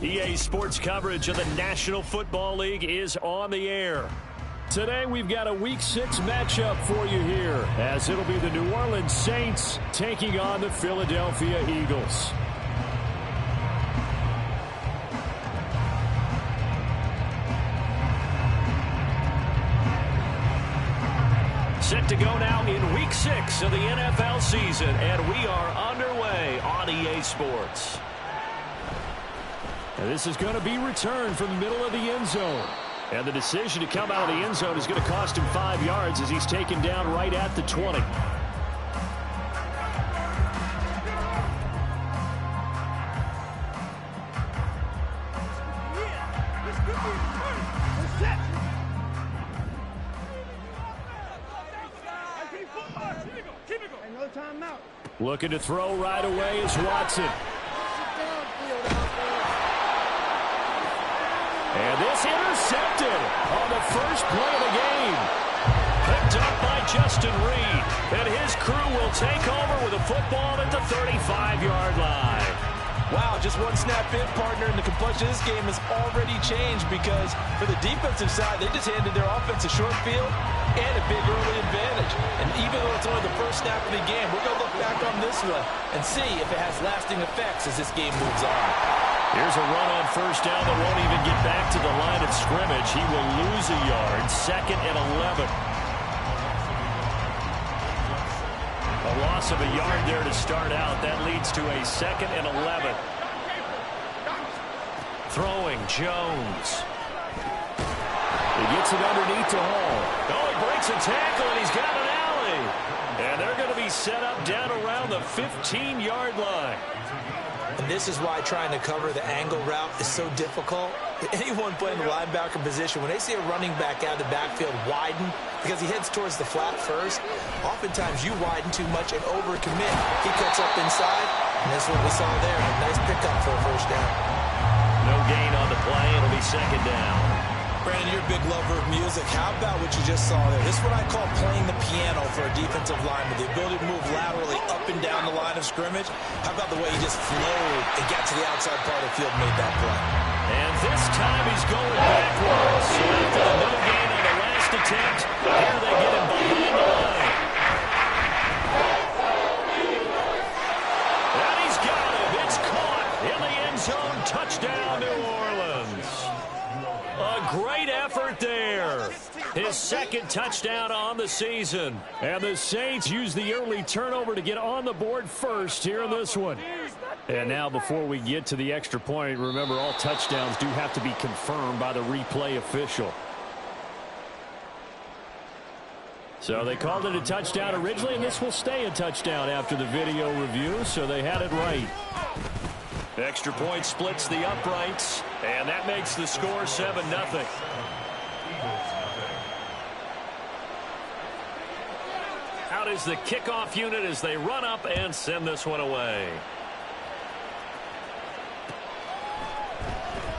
EA Sports coverage of the National Football League is on the air. Today we've got a Week 6 matchup for you here, as it'll be the New Orleans Saints taking on the Philadelphia Eagles. Set to go now in Week 6 of the NFL season, and we are underway on EA Sports. And this is going to be returned from the middle of the end zone. And the decision to come out of the end zone is going to cost him 5 yards as he's taken down right at the 20. Looking to throw right away is Watson. And this intercepted on the first play of the game. Picked up by Justin Reed. And his crew will take over with a football at the 35-yard line. Wow, just one snap in, partner, and the complexion of this game has already changed because for the defensive side, they just handed their offense a short field and a big early advantage. And even though it's only the first snap of the game, we're going to look back on this one and see if it has lasting effects as this game moves on. Here's a run on first down that won't even get back to the line of scrimmage. He will lose a yard, 2nd and 11. A loss of a yard there to start out. That leads to a 2nd and 11. Throwing, Jones. He gets it underneath to Hall. Oh, he breaks a tackle, and he's got an alley. And they're going to be set up down around the 15-yard line. And this is why trying to cover the angle route is so difficult. Anyone playing the linebacker position, when they see a running back out of the backfield widen, because he heads towards the flat first, oftentimes you widen too much and overcommit. He cuts up inside, and that's what we saw there. A nice pickup for a first down. No gain on the play. It'll be 2nd down. Brandon, you're a big lover of music. How about what you just saw there? This is what I call playing the piano for a defensive lineman. The ability to move laterally up and down the line of scrimmage. How about the way he just flowed and got to the outside part of the field and made that play? And this time he's going backwards. So after the no gain on the last attempt, here they get him behind the line. And he's got him. It's caught in the end zone. Touchdown, New Orleans. A great effort there. His 2nd touchdown on the season. And the Saints use the early turnover to get on the board first here in this one. And now before we get to the extra point, remember all touchdowns do have to be confirmed by the replay official. So they called it a touchdown originally, and this will stay a touchdown after the video review, so they had it right. Extra point splits the uprights, and that makes the score 7-0. Out is the kickoff unit as they run up and send this one away.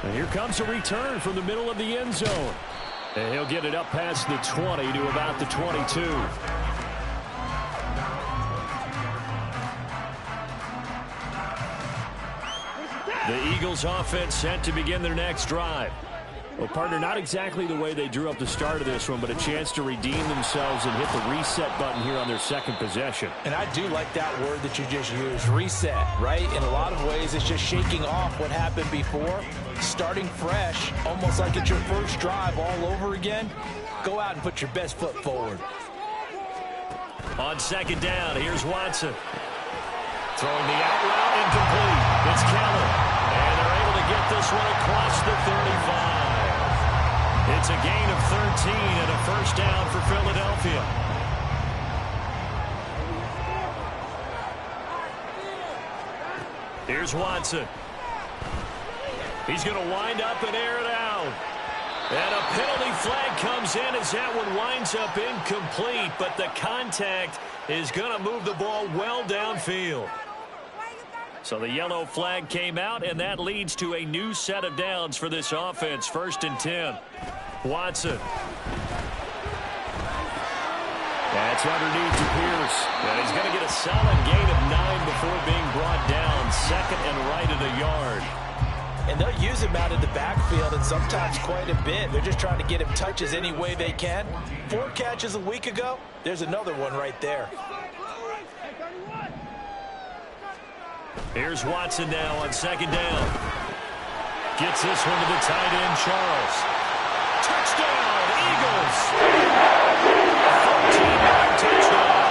And here comes a return from the middle of the end zone. And he'll get it up past the 20 to about the 22. The Eagles offense set to begin their next drive. Well, partner, not exactly the way they drew up the start of this one, but a chance to redeem themselves and hit the reset button here on their 2nd possession. And I do like that word that you just used, reset, right? In a lot of ways, it's just shaking off what happened before, starting fresh, almost like it's your first drive all over again. Go out and put your best foot forward. On 2nd down, here's Watson. Throwing the out route, incomplete. It's Keller. And they're able to get this one across the 35. It's a gain of 13 and a first down for Philadelphia. Here's Watson. He's going to wind up and air it out. And a penalty flag comes in as that one winds up incomplete, but the contact is going to move the ball well downfield. So the yellow flag came out, and that leads to a new set of downs for this offense. 1st and 10. Watson. That's underneath to Pierce. And he's going to get a solid gain of 9 before being brought down. 2nd and right at a yard. And they'll use him out in the backfield, and sometimes quite a bit. They're just trying to get him touches any way they can. 4 catches a week ago. There's another one right there. Here's Watson now on 2nd down. Gets this one to the tight end, Charles. Touchdown, Eagles! 14-yard touchdown.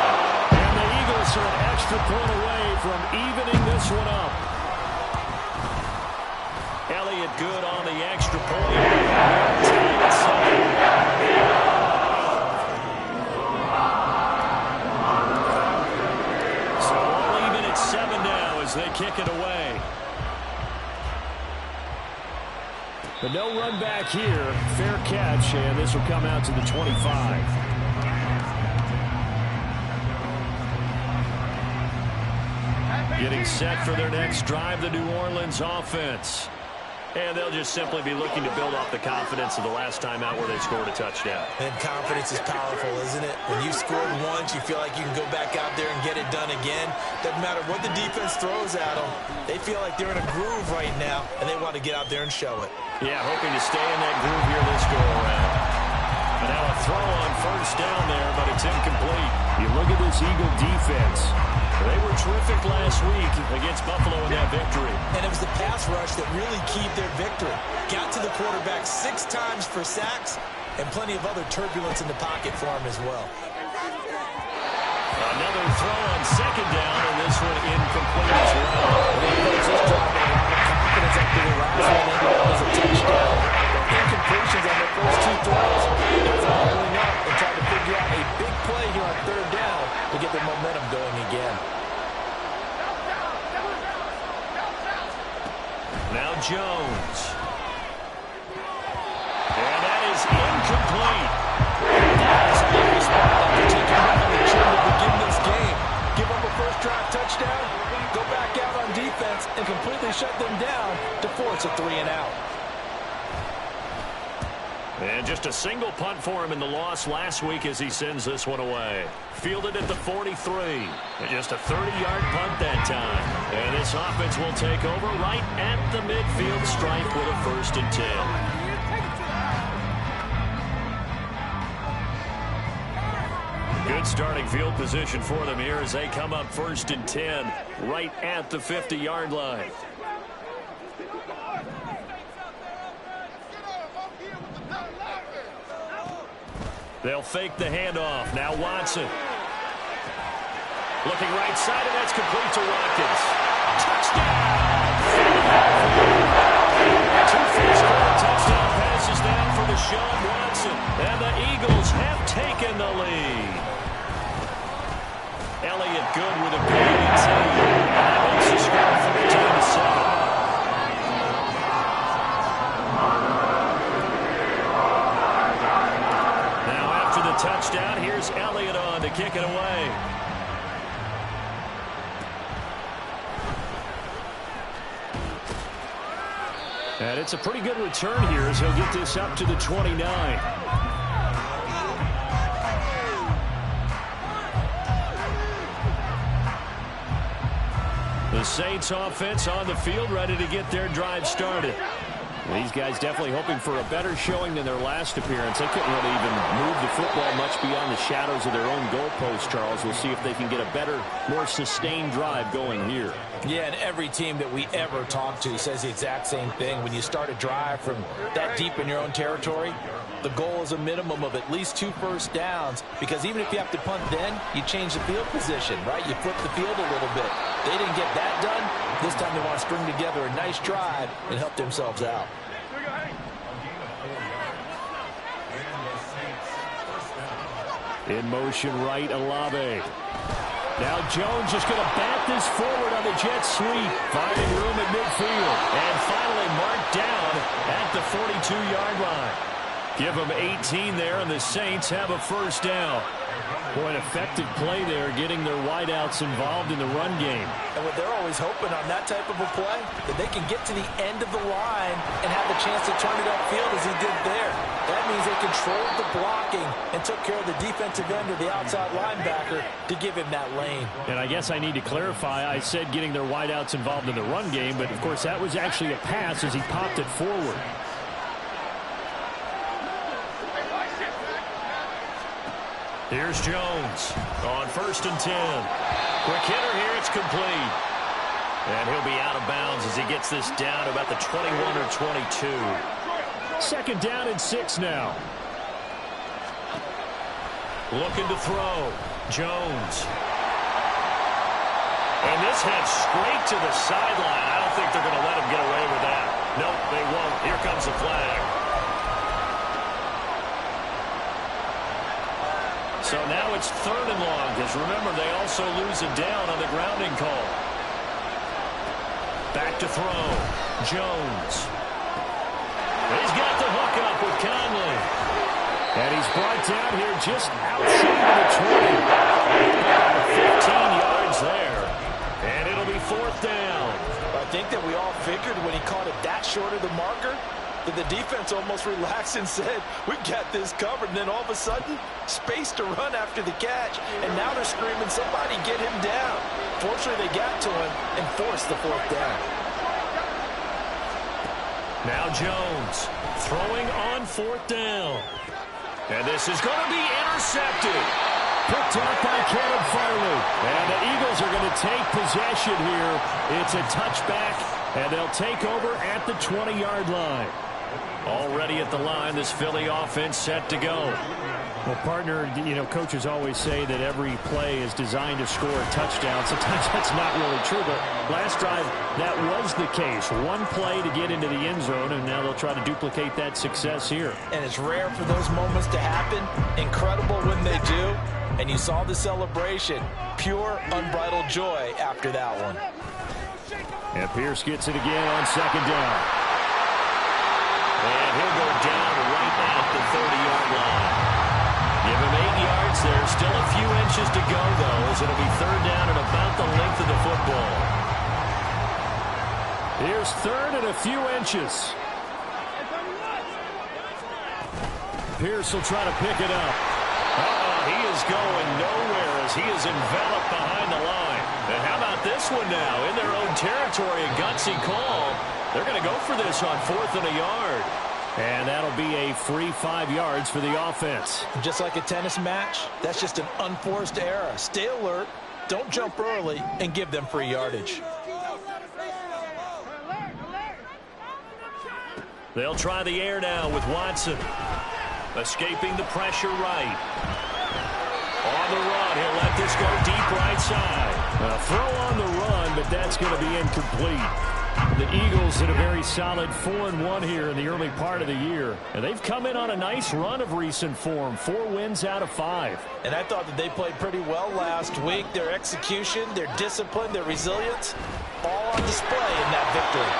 And the Eagles are an extra point away from evening this one up. Elliott good on the extra point. So all even at 7 now as they kick it away. But no run back here. Fair catch, and this will come out to the 25. Getting set for their next drive, the New Orleans offense. And they'll just simply be looking to build off the confidence of the last time out where they scored a touchdown. And confidence is powerful, isn't it? When you've scored once, you feel like you can go back out there and get it done again. Doesn't matter what the defense throws at them. They feel like they're in a groove right now, and they want to get out there and show it. Yeah, hoping to stay in that groove here this go-around. But now a throw on 1st down there, but it's incomplete. You look at this Eagle defense. They were terrific last week against Buffalo in that victory. And it was the pass rush that really keyed their victory. Got to the quarterback 6 times for sacks and plenty of other turbulence in the pocket for him as well. Another throw on 2nd down, and this one incomplete as well. This drive with a lot of confidence after the last one ended up as a touchdown. Incompletions on their first 2 throws. They're following up and trying to figure out a big play here on 3rd down to get their momentum going again. Now Jones. And that is incomplete. That's how you respond after taking one on the chin to begin this game. Give up a first drive touchdown, go back out on defense, and completely shut them down to force a 3-and-out. And just a single punt for him in the loss last week as he sends this one away. Fielded at the 43. And just a 30-yard punt that time. And this offense will take over right at the midfield stripe with a 1st and 10. Good starting field position for them here as they come up 1st and 10 right at the 50-yard line. They'll fake the handoff. Now Watson. Looking right side, and that's complete to Watkins. Touchdown! 2 first-quarter touchdown passes down for Deshaun Watson. And the Eagles have taken the lead. Elliott good with a big team. And that makes the score 14-7. Touchdown. Here's Elliott on to kick it away. And it's a pretty good return here as he'll get this up to the 29. The Saints offense on the field ready to get their drive started. These guys definitely hoping for a better showing than their last appearance. They couldn't really even move the football much beyond the shadows of their own goalpost, Charles. We'll see if they can get a better, more sustained drive going here. Yeah, and every team that we ever talk to says the exact same thing. When you start a drive from that deep in your own territory, the goal is a minimum of at least 2 first downs, because even if you have to punt then, you change the field position, right? You flip the field a little bit. They didn't get that done. This time they want to string together a nice drive and help themselves out. In motion right, Olave. Now Jones just going to bat this forward on the jet sweep. Finding room at midfield. And finally marked down at the 42-yard line. Give them 18 there, and the Saints have a first down. Boy, an effective play there, getting their wideouts involved in the run game. And what they're always hoping on that type of a play, that they can get to the end of the line and have the chance to turn it upfield as he did there. That means they controlled the blocking and took care of the defensive end or the outside linebacker to give him that lane. And I guess I need to clarify, I said getting their wideouts involved in the run game, but of course that was actually a pass as he popped it forward. Here's Jones on 1st and 10. Quick hitter here, it's complete. And he'll be out of bounds as he gets this down to about the 21 or 22. 2nd down and 6 now. Looking to throw. Jones. And this heads straight to the sideline. I don't think they're going to let him get away with that. Nope, they won't. Here comes the flag. So now it's 3rd and long, because remember, they also lose a down on the grounding call. Back to throw. Jones. He's got the hook up with Conley. And he's brought down here just outside of the 20. 15 yards there. And it'll be 4th down. I think that we all figured when he caught it that short of the marker, that the defense almost relaxed and said, we got this covered. And then all of a sudden, space to run after the catch. And now they're screaming, somebody get him down. Fortunately, they got to him and forced the 4th down. Now Jones throwing on 4th down. And this is going to be intercepted. Picked up by Kevin Farley. And the Eagles are going to take possession here. It's a touchback, and they'll take over at the 20-yard line. Already at the line, this Philly offense set to go. Well, partner, you know, coaches always say that every play is designed to score a touchdown. Sometimes that's not really true, but last drive, that was the case. One play to get into the end zone, and now they'll try to duplicate that success here. And it's rare for those moments to happen. Incredible when they do. And you saw the celebration. Pure, unbridled joy after that one. And Pierce gets it again on 2nd down. And he'll go down right at the 30-yard line. Give him 8 yards there. Still a few inches to go, though, as it'll be 3rd down and about the length of the football. Here's 3rd and a few inches. Pierce will try to pick it up. He is going nowhere as he is enveloped behind the line. And how about this one now? In their own territory, a gutsy call. They're going to go for this on 4th and a yard. And that'll be a free 5 yards for the offense. Just like a tennis match, that's just an unforced error. Stay alert, don't jump early, and give them free yardage. They'll try the air now with Watson. Escaping the pressure right. On the run, he'll let this go deep right side. A throw on the run, but that's going to be incomplete. The Eagles in a very solid 4-1 here in the early part of the year. And they've come in on a nice run of recent form. 4 wins out of 5. And I thought that they played pretty well last week. Their execution, their discipline, their resilience, all on display in that victory.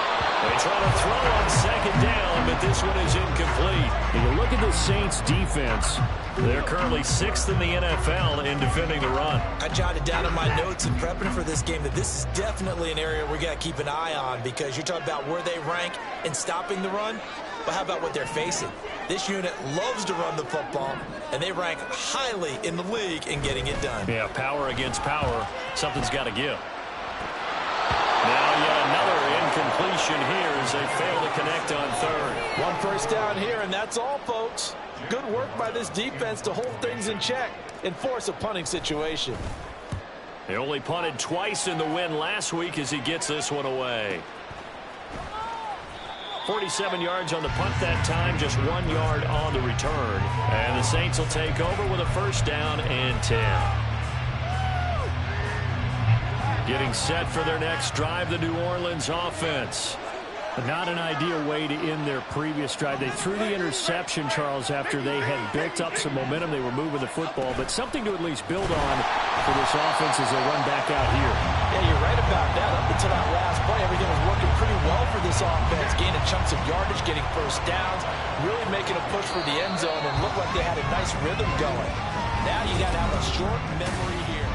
They try to throw on 2nd down, but this one is incomplete. When you look at the Saints defense, they're currently 6th in the NFL in defending the run. I jotted down in my notes in prepping for this game that this is definitely an area we got to keep an eye on, because you're talking about where they rank in stopping the run, but how about what they're facing? This unit loves to run the football, and they rank highly in the league in getting it done. Yeah, power against power. Something's got to give. Now yet another incompletion here as they fail to connect on 3rd. 1 first down here, and that's all, folks. Good work by this defense to hold things in check and force a punting situation. He only punted twice in the win last week as he gets this one away. 47 yards on the punt that time, just 1 yard on the return. And the Saints will take over with a 1st down and 10. Getting set for their next drive, the New Orleans offense. Not an ideal way to end their previous drive. They threw the interception, Charles, after they had built up some momentum. They were moving the football, but something to at least build on for this offense as they run back out here. Yeah, you're right about that. Up until that last play, everything was working pretty well for this offense. Gaining chunks of yardage, getting 1st downs, really making a push for the end zone, and looked like they had a nice rhythm going. Now you got to have a short memory here.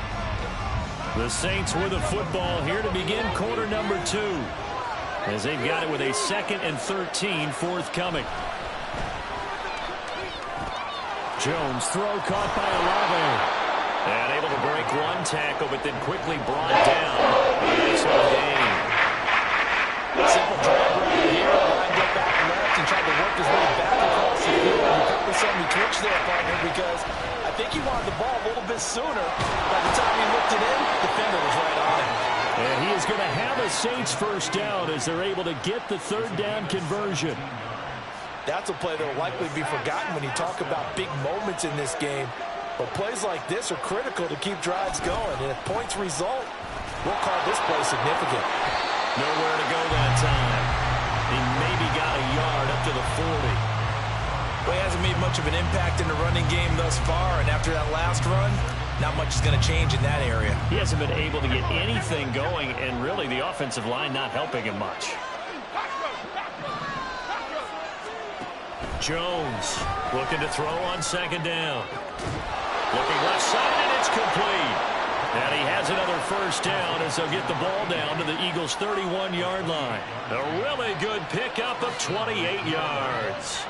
The Saints with the football here to begin quarter number 2. As they've got it with a 2nd and 13 forthcoming. Jones throw caught by Olave. And able to break one tackle, but then quickly brought down. Nice gain. Simple drag right here, lined up back left and tried to work his way back across the field. You probably saw me twitch there, partner, because I think he wanted the ball a little bit sooner. By the time he looked it in, the defender was right on him. And he is going to have a Saints first down as they're able to get the 3rd down conversion. That's a play that will likely be forgotten when you talk about big moments in this game. But plays like this are critical to keep drives going. And if points result, we'll call this play significant. Nowhere to go that time. He maybe got a yard up to the 40. Well, he hasn't made much of an impact in the running game thus far. And after that last run, not much is going to change in that area. He hasn't been able to get anything going, and really the offensive line not helping him much. Jones looking to throw on 2nd down. Looking left side, and it's complete. And he has another first down as they'll get the ball down to the Eagles' 31-yard line. A really good pickup of 28 yards.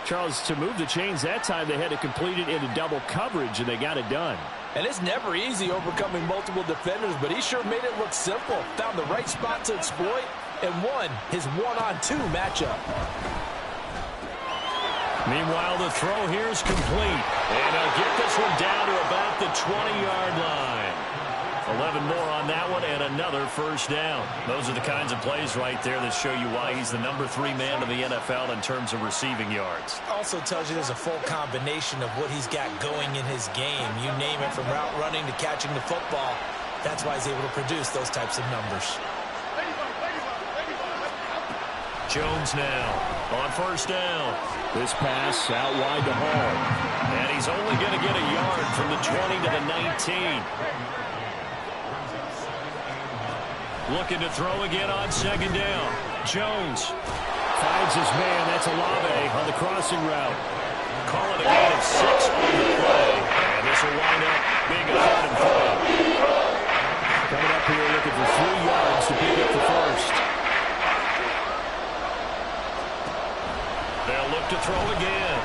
Charles, to move the chains that time, they had to complete it into double coverage, and they got it done. And it's never easy overcoming multiple defenders, but he sure made it look simple. Found the right spot to exploit and won his 1-on-2 matchup. Meanwhile, the throw here is complete. And he'll get this one down to about the 20-yard line. 11 more on that one and another first down. Those are the kinds of plays right there that show you why he's the number 3 man in the NFL in terms of receiving yards. Also tells you there's a full combination of what he's got going in his game. You name it, from route running to catching the football. That's why he's able to produce those types of numbers. Jones now on first down. This pass out wide to Hall. And he's only going to get a yard from the 20 to the 19. Looking to throw again on 2nd down. Jones finds his man. That's Olave on the crossing route. Call it a gain of 6 on the play. And this will wind up being a 3rd and 4. Coming up here looking for 3 yards to pick up the first. They'll look to throw again.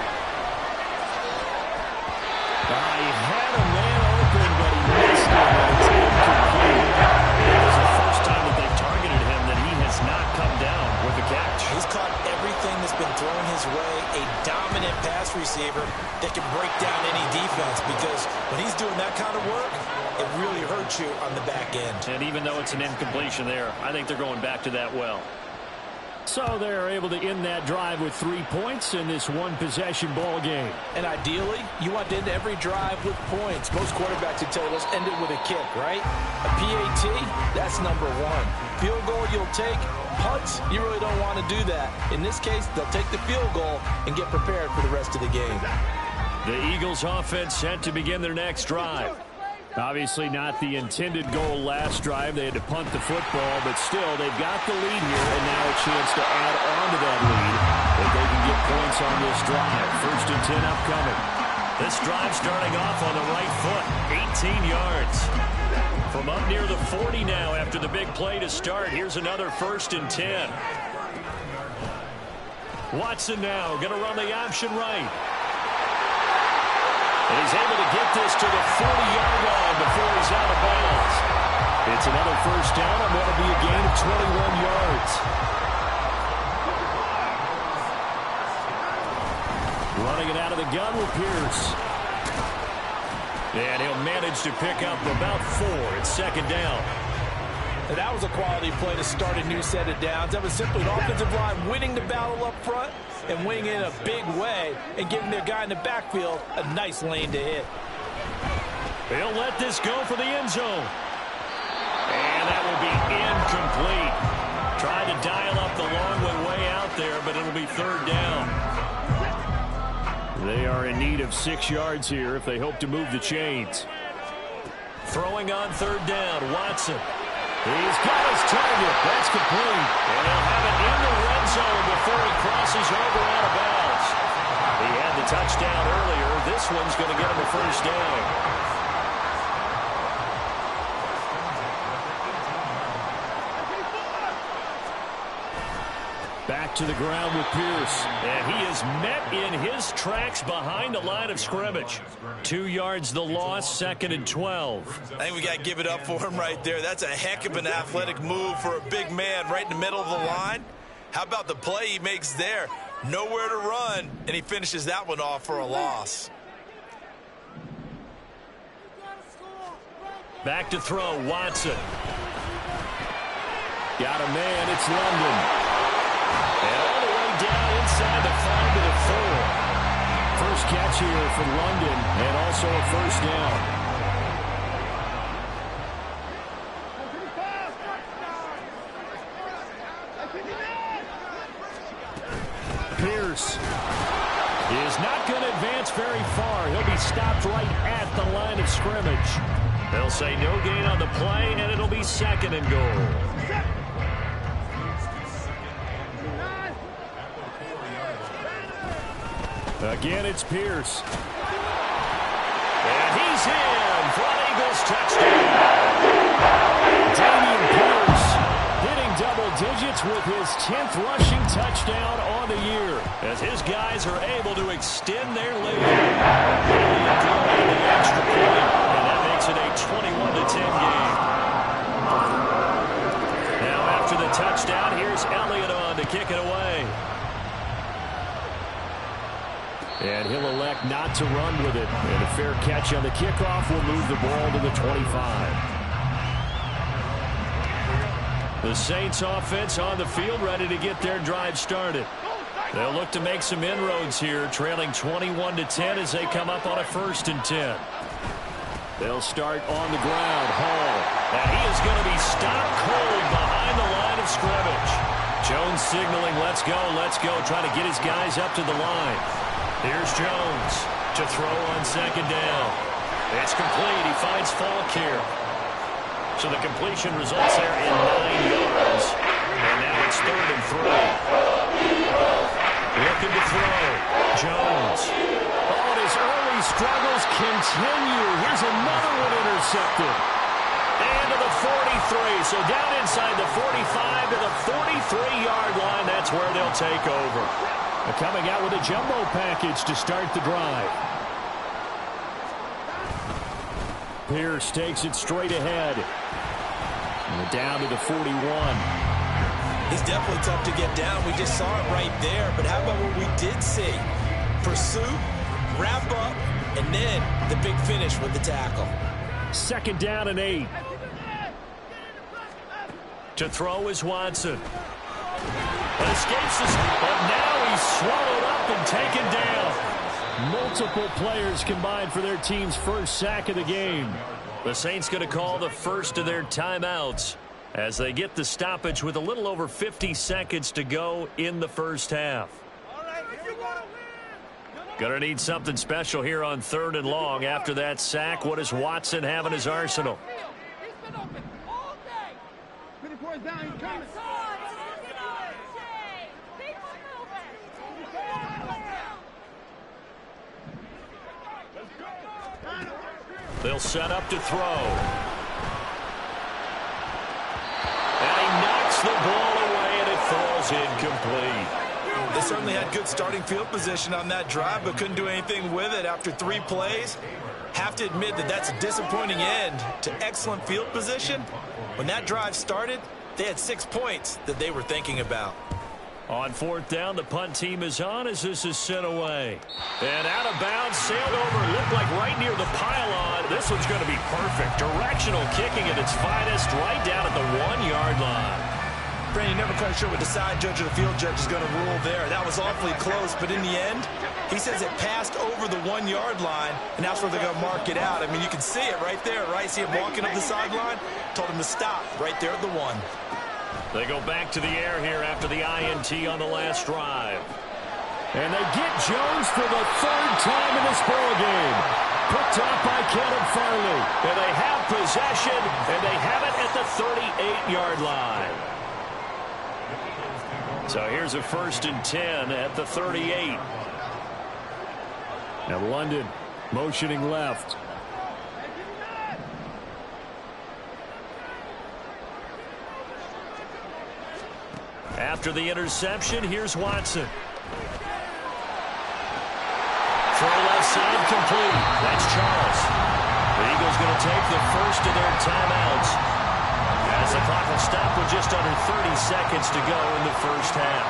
He had a man open, but he missed it. It's incomplete. It was the first time that they've targeted him that he has not come down with the catch. He's caught everything that's been thrown his way. A dominant pass receiver that can break down any defense, because when he's doing that kind of work, it really hurts you on the back end. And even though it's an incompletion there, I think they're going back to that well. So they're able to end that drive with 3 points in this one-possession ball game. And ideally, you want to end every drive with points. Most quarterbacks would tell you, let's end it with a kick, right? A PAT, that's number 1. Field goal you'll take. Punts, you really don't want to do that. In this case, they'll take the field goal and get prepared for the rest of the game. The Eagles offense set to begin their next drive. Obviously not the intended goal last drive. They had to punt the football, but still, they've got the lead here, and now a chance to add on to that lead if they can get points on this drive. 1st and 10 upcoming. This drive starting off on the right foot, 18 yards. From up near the 40 now after the big play to start, here's another 1st and 10. Watson now going to run the option right. And he's able to get this to the 40-yard line before he's out of bounds. It's another first down, and that'll be a gain of 21 yards. Running it out of the gun with Pierce. And he'll manage to pick up about 4 at 2nd down. And that was a quality play to start a new set of downs. That was simply an offensive line winning the battle up front and winning in a big way and giving their guy in the backfield a nice lane to hit. They'll let this go for the end zone. And that will be incomplete. Tried to dial up the long way out there, but it'll be 3rd down. They are in need of 6 yards here if they hope to move the chains. Throwing on 3rd down, Watson. He's got his target. That's complete. And he'll have it in the red zone before he crosses over out of bounds. He had the touchdown earlier. This this one's going to get him a first down. Back to the ground with Pierce. And he is met in his tracks behind the line of scrimmage. 2 yards the loss, 2nd and 12. I think we got to give it up for him right there. That's a heck of an athletic move for a big man right in the middle of the line. How about the play he makes there? Nowhere to run, and he finishes that one off for a loss. Back to throw, Watson. Got a man, it's London. And all the way down inside the 5 to the 4. First catch here for London, and also a first down. Pierce is not going to advance very far. He'll be stopped right at the line of scrimmage. They'll say no gain on the play, and it'll be 2nd and goal. Again, it's Pierce. And he's in for an Eagles touchdown. Dameon Pierce hitting double digits with his 10th rushing touchdown on the year, as his guys are able to extend their lead. The extra point, and that makes it a 21-10 game. Now after the touchdown, here's Elliott on to kick it away. And he'll elect not to run with it. And a fair catch on the kickoff will move the ball to the 25. The Saints offense on the field, ready to get their drive started. They'll look to make some inroads here, trailing 21-10 as they come up on a 1st and 10. They'll start on the ground. Hall. And he is going to be stopped cold behind the line of scrimmage. Jones signaling, let's go, trying to get his guys up to the line. Here's Jones to throw on 2nd down. It's complete. He finds Falk here. So the completion results there in 9 yards. And now it's 3rd and 3. Looking to throw. Jones. Oh, and his early struggles continue. Here's another one intercepted. And to the 43. So down inside the 45 to the 43-yard line. That's where they'll take over. They're coming out with a jumbo package to start the drive. Pierce takes it straight ahead. And down to the 41. He's definitely tough to get down. We just saw it right there. But how about what we did see? Pursuit, wrap up, and then the big finish with the tackle. 2nd down and 8. To throw is Watson. Escapes this, but now he's swallowed up and taken down. Multiple players combined for their team's first sack of the game. The Saints going to call the first of their timeouts as they get the stoppage with a little over 50 seconds to go in the first half. Going to need something special here on 3rd and long. After that sack, what does Watson have in his arsenal? They'll set up to throw. And he knocks the ball away, and it falls incomplete. They certainly had good starting field position on that drive, but couldn't do anything with it after 3 plays. Have to admit that that's a disappointing end to excellent field position. When that drive started, they had 6 points that they were thinking about. On 4th down, the punt team is on as this is sent away. And out of bounds, sailed over, looked like right near the pylon. This one's going to be perfect. Directional kicking at its finest, right down at the 1-yard line. Brandon, you're never quite sure what the side judge or the field judge is going to rule there. That was awfully close, but in the end, he says it passed over the 1-yard line, and that's where they're going to mark it out. I mean, you can see it right there, right? See him walking up the sideline? Told him to stop right there at the 1. They go back to the air here after the INT on the last drive. And they get Jones for the 3rd time in this ballgame. Picked up by Kevin Farley. And they have possession, and they have it at the 38-yard line. So here's a 1st and 10 at the 38. Now London Motioning left. After the interception, here's Watson. Throw left side complete. That's Charles. The Eagles going to take the first of their timeouts as the clock will stop with just under 30 seconds to go in the first half.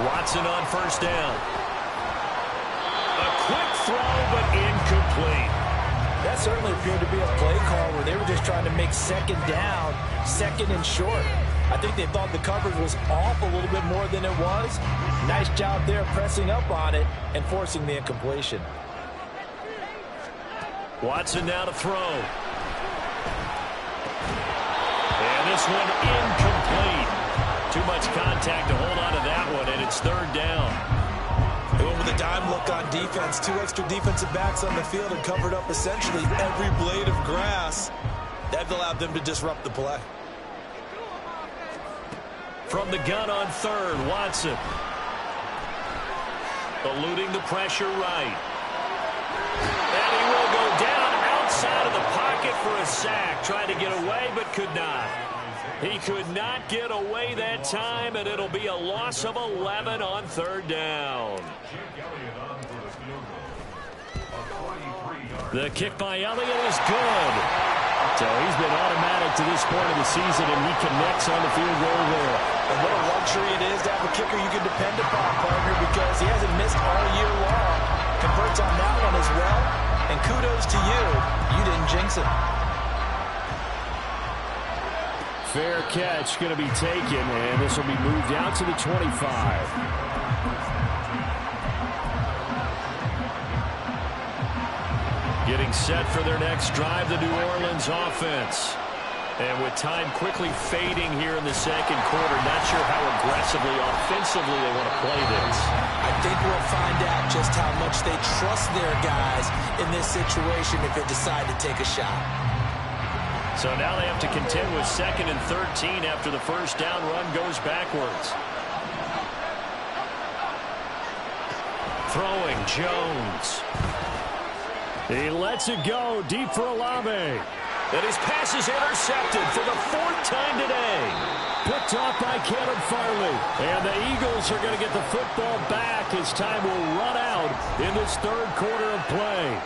Watson on first down. A quick throw, but incomplete. That certainly appeared to be a play call where they were just trying to make second down, second and short. I think they thought the coverage was off a little bit more than it was. Nice job there pressing up on it and forcing the incompletion. Watson now to throw. And this one incomplete. Too much contact to hold on to that one, and it's third down. They went with a dime look on defense. 2 extra defensive backs on the field and covered up essentially every blade of grass. That allowed them to disrupt the play. From the gun on third, Watson. Eluding the pressure right. And he will go down outside of the pocket for a sack. Tried to get away, but could not. He could not get away that time, and it'll be a loss of 11 on third down. The kick by Elliott is good. So he's been automatic to this point of the season, and he connects on the field goal there. And what a luxury it is to have a kicker you can depend upon, partner, because he hasn't missed all year long. Converts on that one as well. And kudos to you. You didn't jinx him. Fair catch going to be taken, and this will be moved out to the 25. Getting set for their next drive, the New Orleans offense. And with time quickly fading here in the second quarter, not sure how aggressively, offensively they want to play this. I think we'll find out just how much they trust their guys in this situation if they decide to take a shot. So now they have to contend with 2nd and 13 after the first down run goes backwards. Throwing, Jones. He lets it go deep for Olave. And his pass is intercepted for the 4th time today. Picked off by Caleb Farley. And the Eagles are going to get the football back as time will run out in this third quarter of play.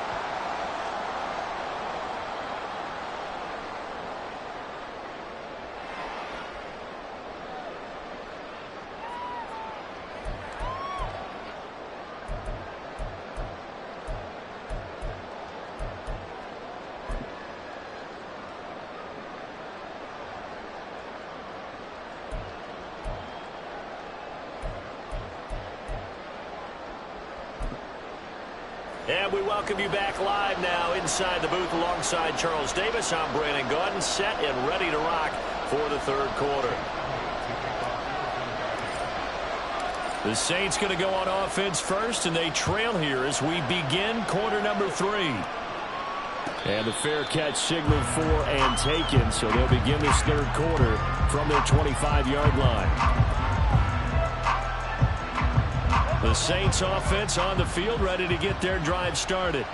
And we welcome you back live now inside the booth alongside Charles Davis. I'm Brandon Gaudin, set and ready to rock for the third quarter. The Saints going to go on offense first, and they trail here as we begin quarter number 3. And the fair catch signaled for and taken, so they'll begin this third quarter from their 25-yard line. The Saints offense on the field, ready to get their drive started.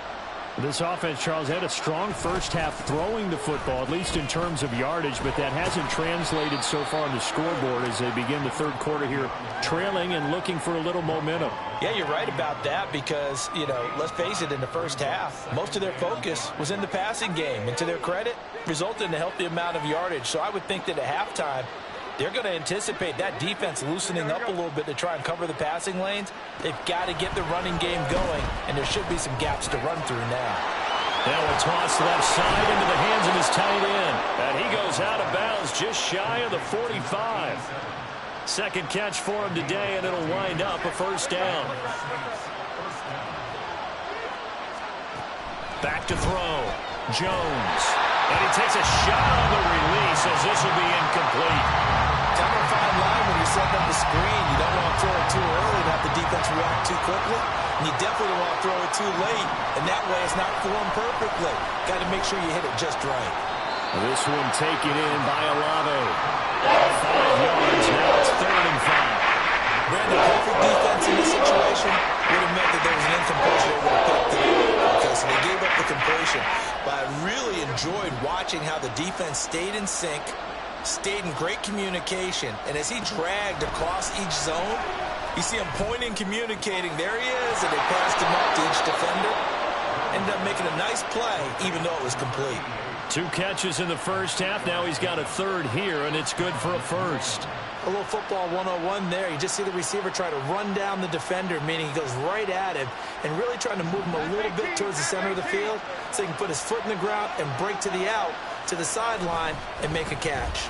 This offense, Charles, had a strong first half throwing the football, at least in terms of yardage, but that hasn't translated so far on the scoreboard as they begin the third quarter here, trailing and looking for a little momentum. Yeah, you're right about that because, let's face it, in the first half, most of their focus was in the passing game. And to their credit, resulted in a healthy amount of yardage. So I would think that at halftime, they're going to anticipate that defense loosening up a little bit to try and cover the passing lanes. They've got to get the running game going, and there should be some gaps to run through now. Now a toss left side into the hands of his tight end. And he goes out of bounds just shy of the 45. Second catch for him today, and it'll wind up a first down. Back to throw. Jones. And he takes a shot on the release as this will be incomplete. Kind of a fine line when you set up the screen. You don't want to throw it too early and have the defense react too quickly. And you definitely don't want to throw it too late. And that way it's not formed perfectly. Got to make sure you hit it just right. This one taken in by Olave. 5 yards. Now it's 3rd and 5. Brandon, perfect defense in this situation would have meant that there was an incompletion over the listen, they gave up the completion, but I really enjoyed watching how the defense stayed in sync, stayed in great communication, and as he dragged across each zone, you see him pointing, communicating. There he is, and they passed him up to each defender. Ended up making a nice play, even though it was complete. 2 catches in the first half. Now he's got a third here, and it's good for a first. A little football 101 there. You just see the receiver try to run down the defender, meaning he goes right at him and really trying to move him a little bit towards the center of the field so he can put his foot in the ground and break to the out, to the sideline, and make a catch.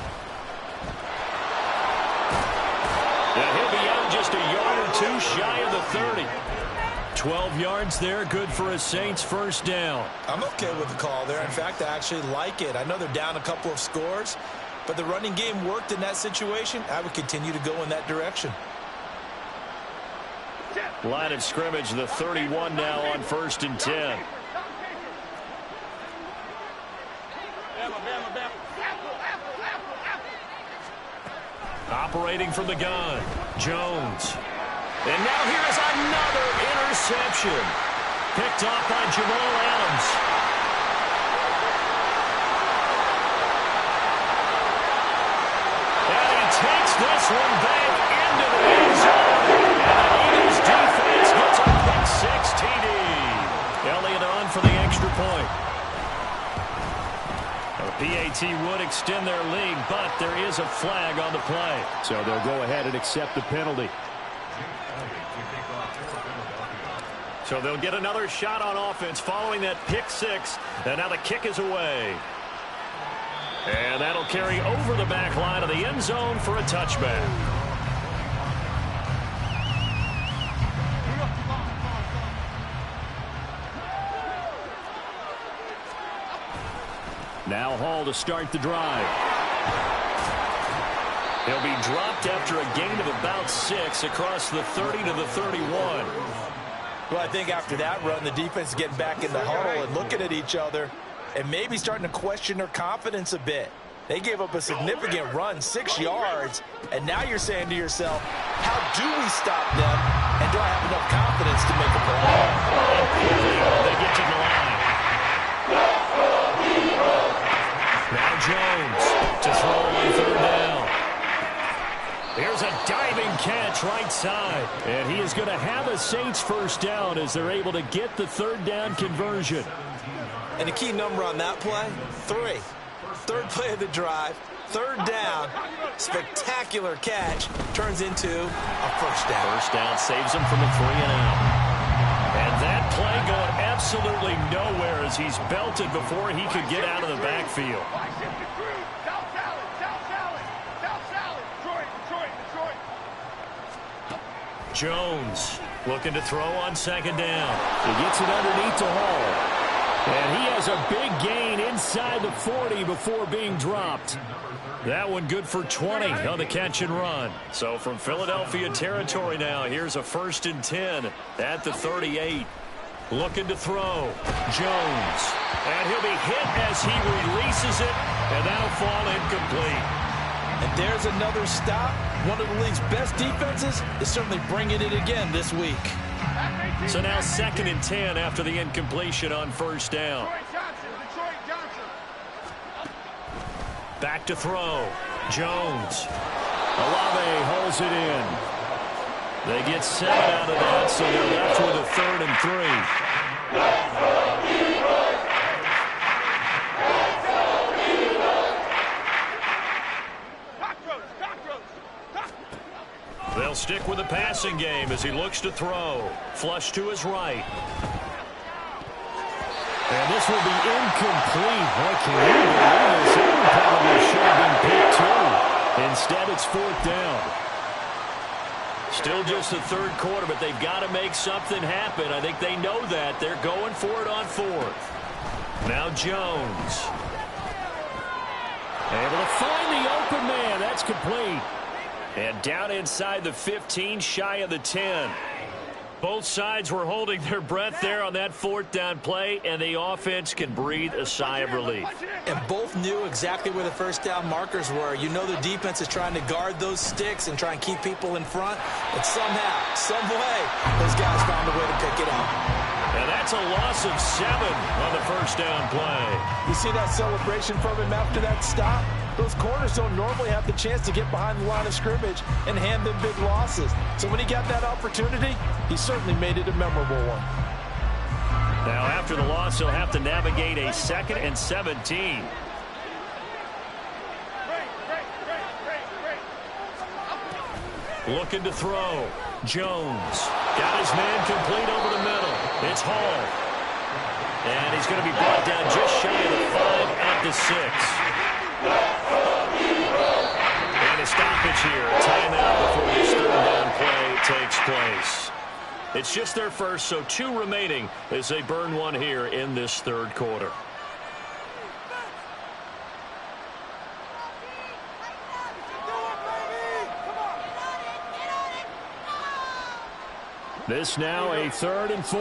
And he'll be out just a yard or 2 shy of the 30. 12 yards there, good for a Saints first down. I'm okay with the call there. In fact, I actually like it. I know they're down a couple of scores, but the running game worked in that situation. I would continue to go in that direction. Line of scrimmage, the 31 now on 1st and 10. Operating from the gun, Jones. And now here's another interception. Picked off by Jamal Adams. And he takes this one back into the end zone. And the Eagles defense gets a pick-6 TD. Elliott on for the extra point. The PAT would extend their lead, but there is a flag on the play. So they'll go ahead and accept the penalty. So they'll get another shot on offense following that pick-6. And now the kick is away. And that'll carry over the back line of the end zone for a touchback. Now Hall to start the drive. He'll be dropped after a gain of about 6 across the 30 to the 31. Well, I think after that run, the defense is getting back in the huddle and looking at each other and maybe starting to question their confidence a bit. They gave up a significant run, 6 yards, and now you're saying to yourself, how do we stop them, and do I have enough confidence to make a play? And quickly, they get to the line. Now Jones to throw on 3rd down. Here's a diving catch right side. And he is going to have a Saints first down as they're able to get the 3rd down conversion. And the key number on that play, 3. 3rd play of the drive, 3rd down, spectacular catch, turns into a first down. First down saves him from a 3-and-out. And that play going absolutely nowhere as he's belted before he could get out of the backfield. Jones looking to throw on 2nd down. He gets it underneath to Hall. And he has a big gain inside the 40 before being dropped. That one good for 20 on the catch and run. So from Philadelphia territory now, here's a 1st and 10 at the 38. Looking to throw. Jones. And he'll be hit as he releases it, and that'll fall incomplete. And there's another stop. One of the league's best defenses is certainly bringing it again this week. So now 2nd and 10 after the incompletion on 1st down. Back to throw. Jones. Olave holds it in. They get 7 out of that, so they're left with a 3rd and 3. They'll stick with the passing game as he looks to throw. Flush to his right. And this will be incomplete. Boy, can you believe this? It probably should have been picked too. Instead, it's 4th down. Still just the 3rd quarter, but they've got to make something happen. I think they know that. They're going for it on 4th. Now Jones. Able to find the open man. That's complete. And down inside the 15, shy of the 10. Both sides were holding their breath there on that 4th down play, and the offense can breathe a sigh of relief. And both knew exactly where the 1st down markers were. You know the defense is trying to guard those sticks and try and keep people in front. But somehow, some way, those guys found a way to pick it up. And that's a loss of 7 on the first down play. You see that celebration from him after that stop? Those corners don't normally have the chance to get behind the line of scrimmage and hand them big losses. So when he got that opportunity, he certainly made it a memorable one. Now after the loss, he'll have to navigate a 2nd and 17. Looking to throw. Jones got his man complete over the middle. It's Hall. And he's going to be brought down just shy of the 5 at the 6. And a stoppage here. A timeout before this third down play takes place. It's just their first, so 2 remaining as they burn one here in this third quarter. This now a 3rd and 4.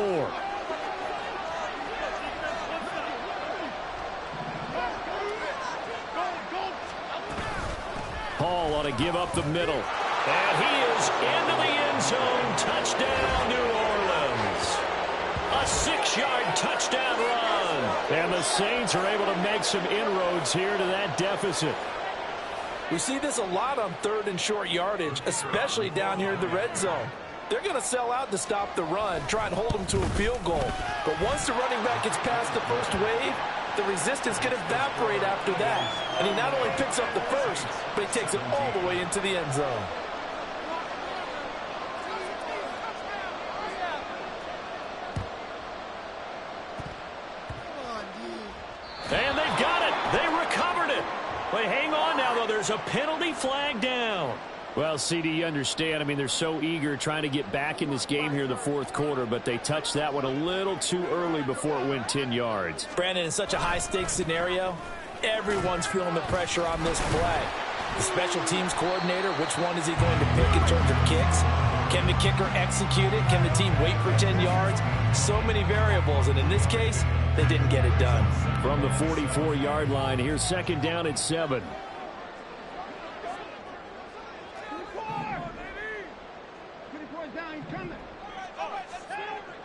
Hall ought to give up the middle. And he is into the end zone. Touchdown, New Orleans. A 6-yard touchdown run. And the Saints are able to make some inroads here to that deficit. We see this a lot on 3rd and short yardage, especially down here in the red zone. They're going to sell out to stop the run, try and hold them to a field goal. But once the running back gets past the first wave, the resistance can evaporate after that. And he not only picks up the first, but he takes it all the way into the end zone. And they've got it. They recovered it. But hang on now, though. There's a penalty flag down. Well, CD, you understand. I mean, they're so eager trying to get back in this game here in the fourth quarter, but they touched that one a little too early before it went 10 yards. Brandon, in such a high-stakes scenario, everyone's feeling the pressure on this play. The special teams coordinator, which one is he going to pick in terms of kicks? Can the kicker execute it? Can the team wait for 10 yards? So many variables, and in this case, they didn't get it done. From the 44-yard line, here's 2nd down at 7.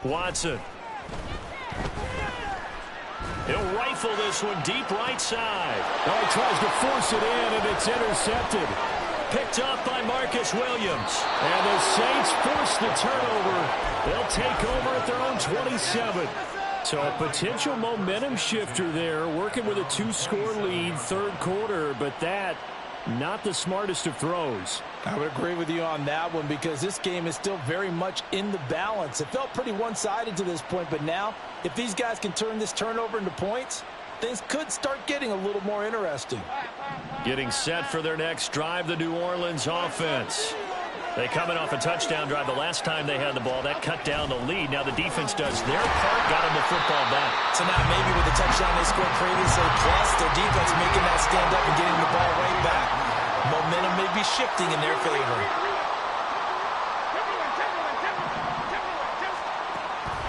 Watson. He'll rifle this one deep right side. Oh, he tries to force it in, and it's intercepted. Picked up by Marcus Williams. And the Saints force the turnover. They'll take over at their own 27. So a potential momentum shifter there, working with a 2-score lead, third quarter, but that, not the smartest of throws. I would agree with you on that one because this game is still very much in the balance. It felt pretty one-sided to this point, but now, if these guys can turn this turnover into points, things could start getting a little more interesting. Getting set for their next drive, the New Orleans offense. They coming off a touchdown drive the last time they had the ball. That cut down the lead. Now the defense does their part, got them the football back. So now maybe with the touchdown they scored previously, plus their defense making that stand up and getting the ball right back, momentum may be shifting in their favor.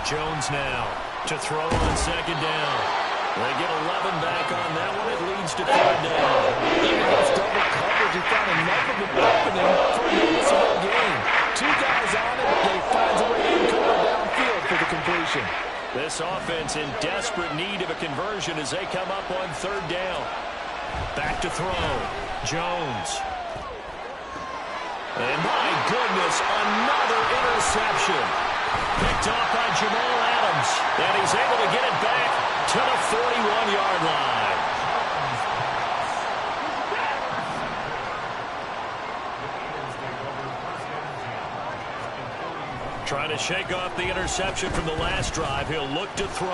Jones now to throw on 2nd down. They get 11 back on that one. It leads to 3rd down. Even against double coverage, he found enough of an opening for a noticeable gain. 2 guys on it, yet he finds a way to uncover downfield for the completion. This offense in desperate need of a conversion as they come up on 3rd down. Back to throw. Jones. And my goodness, another interception. Picked off by Jamal Adams. And he's able to get it back to the 41-yard line. Trying to shake off the interception from the last drive. He'll look to throw.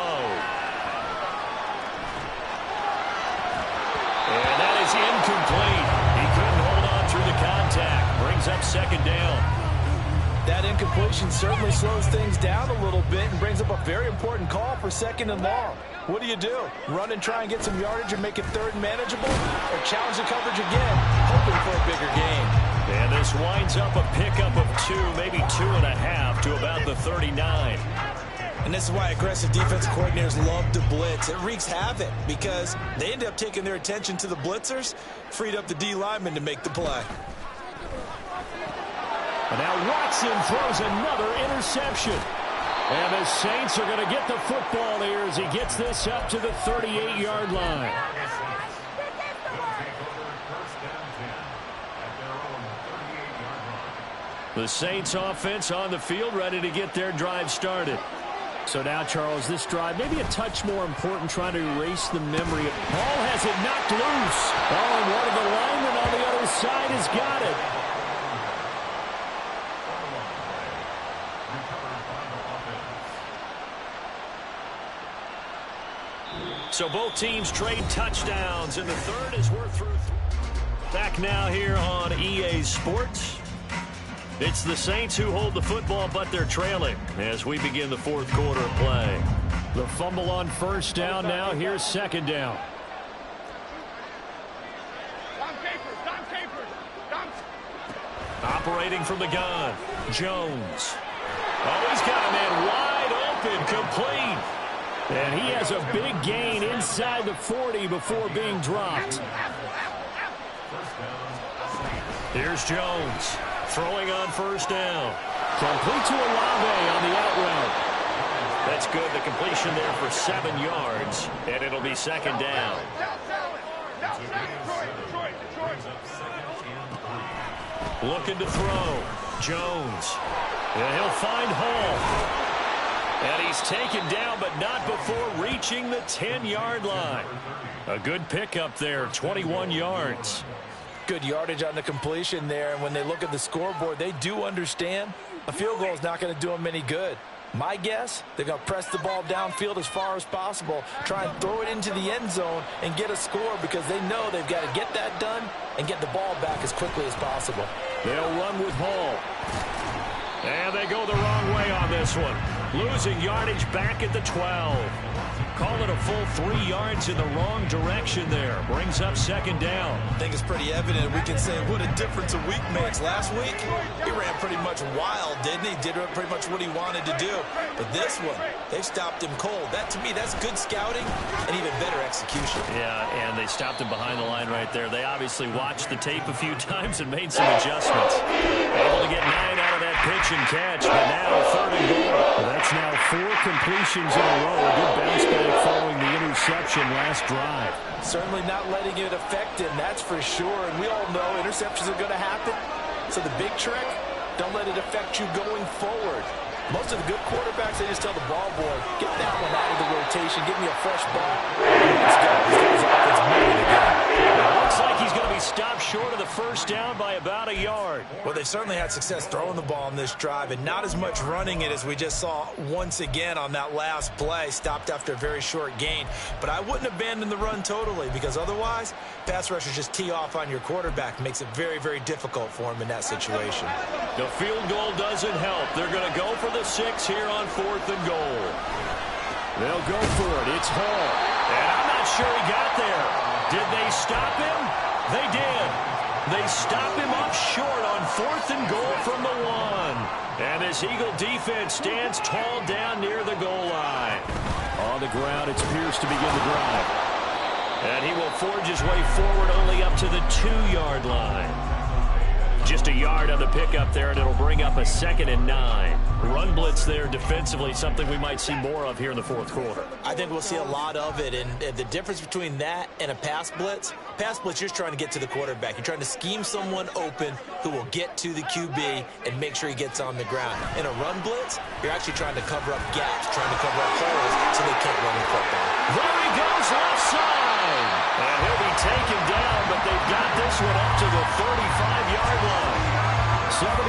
And that is incomplete. He couldn't hold on through the contact. Brings up 2nd down. That incompletion certainly slows things down a little bit and brings up a very important call for 2nd and long. What do? Run and try and get some yardage and make it 3rd and manageable? Or challenge the coverage again, hoping for a bigger gain? And this winds up a pickup of 2, maybe 2.5 to about the 39. And this is why aggressive defense coordinators love to blitz. It wreaks havoc because they end up taking their attention to the blitzers, freed up the D lineman to make the play. And now Watson throws another interception. And the Saints are going to get the football here as he gets this up to the 38-yard line. The Saints offense on the field, ready to get their drive started. So now, Charles, this drive maybe a touch more important, trying to erase the memory. Hall has it knocked loose. Oh, and one of the linemen on the other side has got it. So both teams trade touchdowns, and the third as we're through. Back now here on EA Sports. It's the Saints who hold the football, but they're trailing as we begin the fourth quarter of play. The fumble on first down now. Here's second down. Operating from the gun, Jones. Oh, he's got a man wide open, complete. And he has a big gain inside the 40 before being dropped. Here's Jones throwing on first down. Complete to Olave on the out route. That's good. The completion there for 7 yards, and it'll be second down. Looking to throw. Jones. And he'll find Hall. And he's taken down, but not before reaching the 10-yard line. A good pickup there, 21 yards. Good yardage on the completion there, and when they look at the scoreboard, they do understand a field goal is not going to do them any good. My guess, they're going to press the ball downfield as far as possible, try and throw it into the end zone and get a score because they know they've got to get that done and get the ball back as quickly as possible. They'll run with Hall. And they go the wrong way on this one. Losing yardage back at the 12. Call it a full 3 yards in the wrong direction there. Brings up second down. I think it's pretty evident. We can say what a difference a week makes. Last week, he ran pretty much wild, didn't he? Did pretty much what he wanted to do. But this one, they stopped him cold. That, to me, that's good scouting and even better execution. Yeah, and they stopped him behind the line right there. They obviously watched the tape a few times and made some adjustments. Able to get 9 out of that pitch and catch, but now third and goal. That's now 4 completions in a row. A good bounce back following the interception last drive. Certainly not letting it affect him, that's for sure. And we all know interceptions are going to happen. So the big trick, don't let it affect you going forward. Most of the good quarterbacks, they just tell the ball boy, get that one out of the rotation, give me a fresh ball. Let's go. His offense moving again. Looks like he's going to be stopped short of the first down by about a yard. Well, they've certainly had success throwing the ball on this drive and not as much running it as we just saw once again on that last play. Stopped after a very short gain. But I wouldn't abandon the run totally because otherwise, pass rushers just tee off on your quarterback. Makes it very, very difficult for him in that situation. The field goal doesn't help. They're going to go for the 6 here on 4th and goal. They'll go for it. It's Hall. And I'm not sure he got there. Did they stop him? They did. They stop him up short on 4th and goal from the 1. And this Eagle defense stands tall down near the goal line. On the ground, it's Pierce to begin the drive. And he will forge his way forward only up to the 2-yard line. Just a yard on the pickup there, and it'll bring up a 2nd and 9. Run blitz there defensively, something we might see more of here in the fourth quarter. I think we'll see a lot of it, and the difference between that and a pass blitz, you're just trying to get to the quarterback. You're trying to scheme someone open who will get to the QB and make sure he gets on the ground. In a run blitz, you're actually trying to cover up gaps, trying to cover up holes so they can't run the football. There he goes, left side. And he'll be taken down, but they've got this one up to the 35-yard line. 73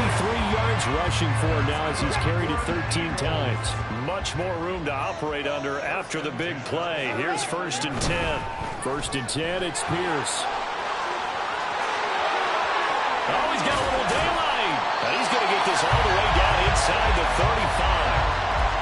yards rushing for him now as he's carried it 13 times. Much more room to operate under after the big play. Here's 1st and 10. 1st and 10, it's Pierce. Oh, he's got a little daylight. And he's going to get this all the way down inside the 35.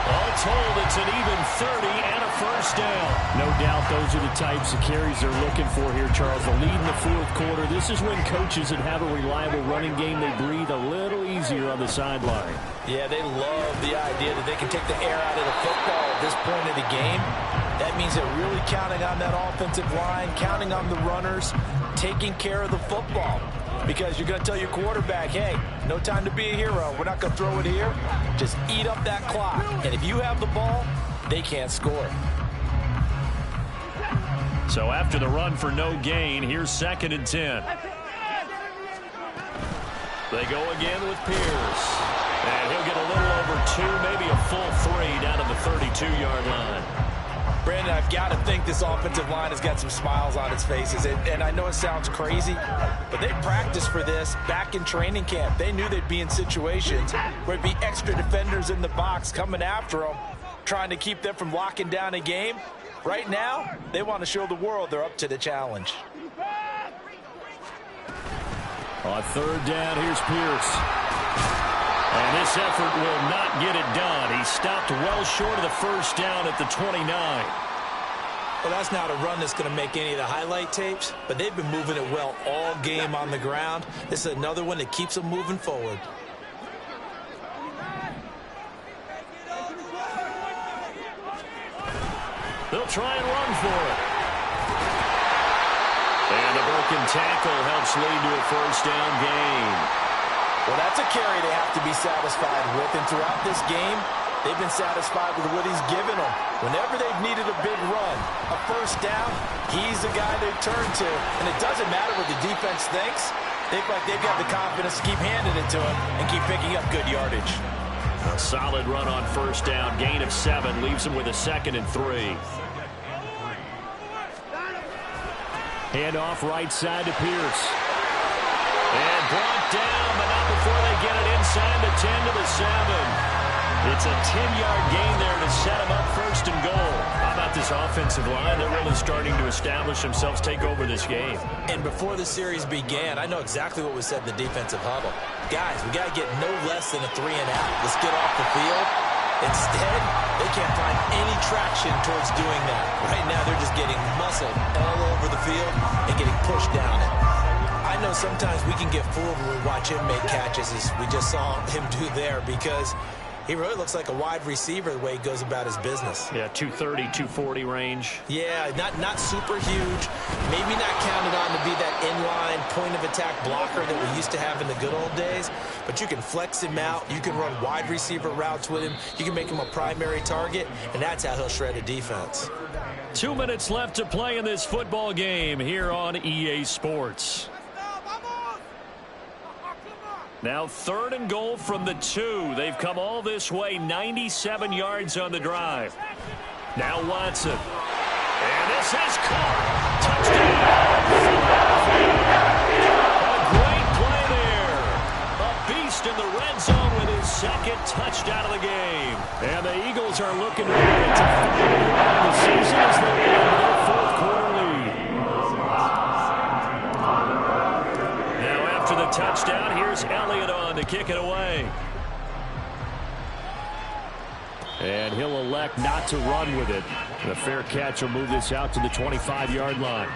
All told, it's an even 30 and a first down. No doubt those are the types of carries they're looking for here, Charles. The lead in the fourth quarter. This is when coaches that have a reliable running game, they breathe a little easier on the sideline. Yeah, they love the idea that they can take the air out of the football at this point of the game. That means they're really counting on that offensive line, counting on the runners, taking care of the football. because you're going to tell your quarterback, hey, no time to be a hero. We're not going to throw it here. Just eat up that clock. And if you have the ball, they can't score. So after the run for no gain, here's 2nd and 10. They go again with Pierce. And he'll get a little over 2, maybe a full 3 down to the 32-yard line. Brandon, I've got to think this offensive line has got some smiles on its faces. And I know it sounds crazy, but they practiced for this back in training camp. They knew they'd be in situations where it'd be extra defenders in the box coming after them, trying to keep them from locking down a game. Right now, they want to show the world they're up to the challenge. On 3rd down, here's Pierce. And this effort will not get it done. He stopped well short of the 1st down at the 29. Well, that's not a run that's going to make any of the highlight tapes, but they've been moving it well all game on the ground. This is another one that keeps them moving forward. They'll try and run for it. And the broken tackle helps lead to a 1st down gain. Well, that's a carry they have to be satisfied with. And throughout this game, they've been satisfied with what he's given them. Whenever they've needed a big run, a 1st down, he's the guy they turn to. And it doesn't matter what the defense thinks. They feel like they've got the confidence to keep handing it to him and keep picking up good yardage. A solid run on 1st down. Gain of 7 leaves him with a 2nd and 3. Handoff right side to Pierce. And brought down, but not before they get it inside the 10 to the 7. It's a 10-yard gain there to set them up 1st and goal. How about this offensive line? They're really starting to establish themselves, take over this game. And before the series began, I know exactly what was said in the defensive huddle. Guys, we got to get no less than a 3 and out. Let's get off the field. Instead, they can't find any traction towards doing that. Right now, they're just getting muscled all over the field and getting pushed down it. I know sometimes we can get fooled when we watch him make catches, as we just saw him do there, because he really looks like a wide receiver the way he goes about his business. Yeah, 230, 240 range. Yeah, not super huge. Maybe not counted on to be that inline point-of-attack blocker that we used to have in the good old days. But you can flex him out. You can run wide receiver routes with him. You can make him a primary target, and that's how he'll shred a defense. 2 minutes left to play in this football game here on EA Sports. Now 3rd and goal from the 2. They've come all this way, 97 yards on the drive. Now Watson. And this is caught. Touchdown. A great play there. A beast in the red zone with his 2nd touchdown of the game. And the Eagles are looking to get to 5 the season as they win their 4th quarter lead. Now after the touchdown, here's Elliott on to kick it away. And he'll elect not to run with it. The fair catch will move this out to the 25-yard line.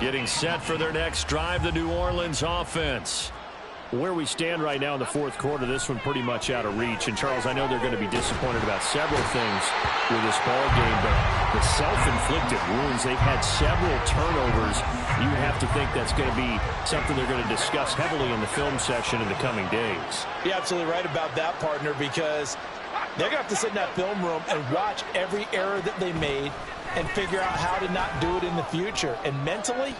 Getting set for their next drive, the New Orleans offense. Where we stand right now in the 4th quarter, this one pretty much out of reach. And, Charles, I know they're going to be disappointed about several things with this ball game, but the self-inflicted wounds, they've had several turnovers. You have to think that's going to be something they're going to discuss heavily in the film session in the coming days. You're absolutely right about that, partner, because they're going to have to sit in that film room and watch every error that they made and figure out how to not do it in the future. And mentally,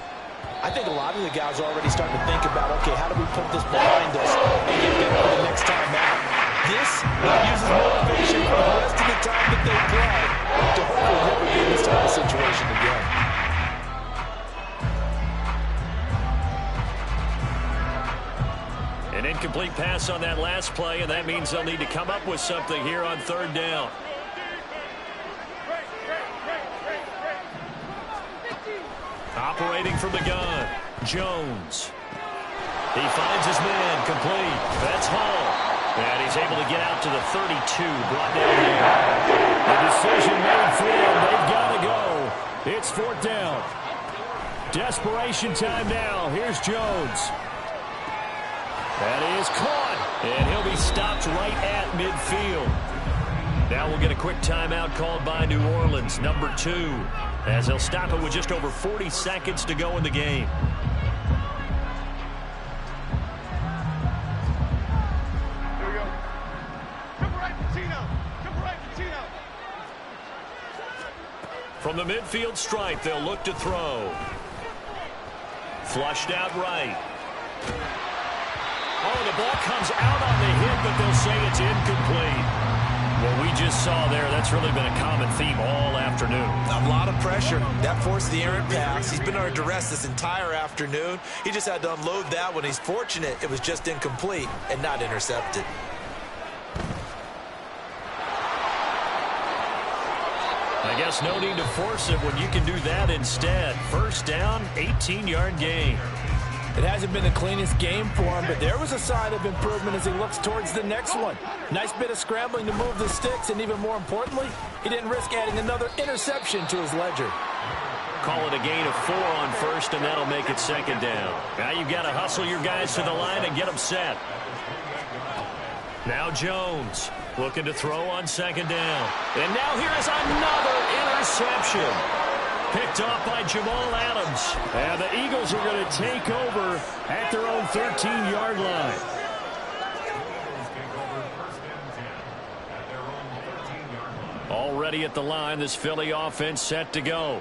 I think a lot of the guys are already starting to think about, okay, how do we put this behind us and get better for the next time out? This uses motivation for the rest of the time that they play to hopefully never be in this type of situation again. An incomplete pass on that last play, and that means they'll need to come up with something here on 3rd down. Operating from the gun, Jones. He finds his man, complete. That's Hall. And he's able to get out to the 32, brought down there. The decision made for them. They've got to go. It's 4th down. Desperation time now. Here's Jones. That is caught. And he'll be stopped right at midfield. Now we'll get a quick timeout called by New Orleans, number 2, as they'll stop it with just over 40 seconds to go in the game. From the midfield stripe, they'll look to throw. Flushed out right. Oh, the ball comes out on the hit, but they'll say it's incomplete. What we just saw there, that's really been a common theme all afternoon. A lot of pressure. That forced the errant pass. He's been under duress this entire afternoon. He just had to unload that one. He's fortunate it was just incomplete and not intercepted. I guess no need to force it when you can do that instead. First down, 18-yard gain. It hasn't been the cleanest game for him, but there was a sign of improvement as he looks towards the next one. Nice bit of scrambling to move the sticks, and even more importantly, he didn't risk adding another interception to his ledger. Call it a gain of 4 on first, and that'll make it second down. Now you've got to hustle your guys to the line and get them set. Now Jones looking to throw on second down. And now here is another interception. Picked off by Jamal Adams. And the Eagles are going to take over at their own 13-yard line. Already at the line, this Philly offense set to go.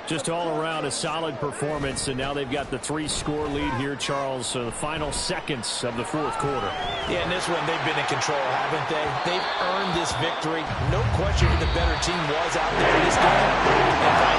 Just all around a solid performance, and now they've got the 3-score lead here, Charles, so the final seconds of the fourth quarter. Yeah, in this one, they've been in control, haven't they? They've earned this victory. No question who the better team was out there in this game. And